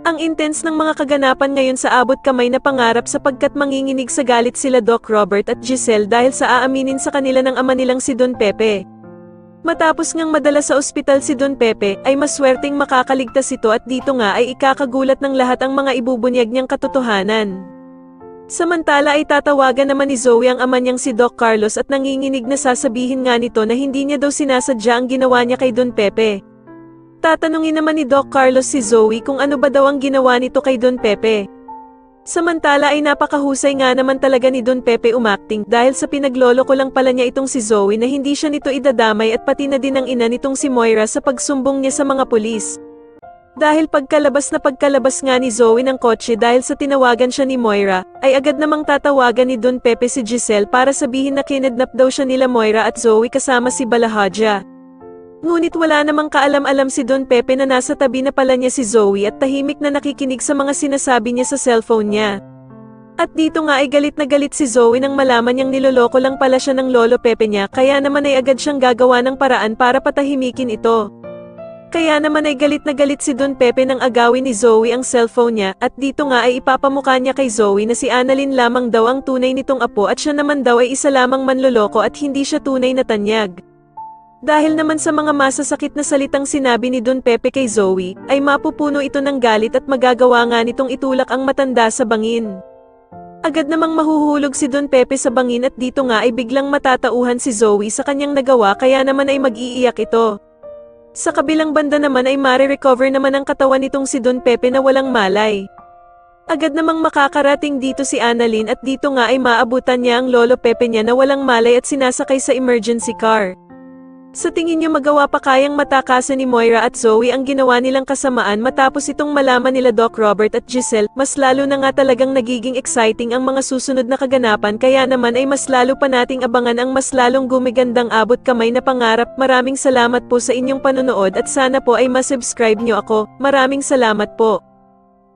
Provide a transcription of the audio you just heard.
Ang intense ng mga kaganapan ngayon sa abot kamay na pangarap sapagkat manginginig sa galit sila Doc Robert at Giselle dahil sa aaminin sa kanila ng ama nilang si Don Pepe. Matapos ngang madala sa ospital si Don Pepe, ay maswerteng makakaligtas ito at dito nga ay ikakagulat ng lahat ang mga ibubunyag niyang katotohanan. Samantala ay tatawagan naman ni Zoe ang ama niyang si Doc Carlos at nanginginig na sasabihin nga nito na hindi niya daw sinasadya ang ginawa niya kay Don Pepe. Tatanungin naman ni Doc Carlos si Zoe kung ano ba daw ang ginawa nito kay Don Pepe. Samantala ay napakahusay nga naman talaga ni Don Pepe umacting dahil sa pinagloloko lang pala niya itong si Zoe na hindi siya nito idadamay at pati na din ang ina nitong si Moira sa pagsumbong niya sa mga pulis. Dahil pagkalabas nga ni Zoe ng kotse dahil sa tinawagan siya ni Moira, ay agad namang tatawagan ni Don Pepe si Giselle para sabihin na kinidnap daw siya nila Moira at Zoe kasama si Balahadja. Ngunit wala namang kaalam-alam si Don Pepe na nasa tabi na pala niya si Zoe at tahimik na nakikinig sa mga sinasabi niya sa cellphone niya. At dito nga ay galit na galit si Zoe nang malaman niyang niloloko lang pala siya ng lolo Pepe niya kaya naman ay agad siyang gagawa ng paraan para patahimikin ito. Kaya naman ay galit na galit si Don Pepe nang agawin ni Zoe ang cellphone niya at dito nga ay ipapamukha niya kay Zoe na si Annalyn lamang daw ang tunay nitong apo at siya naman daw ay isa lamang manloloko at hindi siya tunay na tanyag. Dahil naman sa mga masasakit na salitang sinabi ni Don Pepe kay Zoe, ay mapupuno ito ng galit at magagawa nga nitong itulak ang matanda sa bangin. Agad namang mahuhulog si Don Pepe sa bangin at dito nga ay biglang matatauhan si Zoe sa kanyang nagawa kaya naman ay mag-iiyak ito. Sa kabilang banda naman ay mare-recover naman ang katawan nitong si Don Pepe na walang malay. Agad namang makakarating dito si Annalyn at dito nga ay maabutan niya ang lolo Pepe niya na walang malay at sinasakay sa emergency car. Sa tingin niyo magawa pa kayang matakasan ni Moira at Zoe ang ginawa nilang kasamaan matapos itong malaman nila Doc Robert at Giselle, mas lalo na nga talagang nagiging exciting ang mga susunod na kaganapan kaya naman ay mas lalo pa nating abangan ang mas lalong gumigandang abot kamay na pangarap. Maraming salamat po sa inyong panonood at sana po ay masubscribe niyo ako. Maraming salamat po.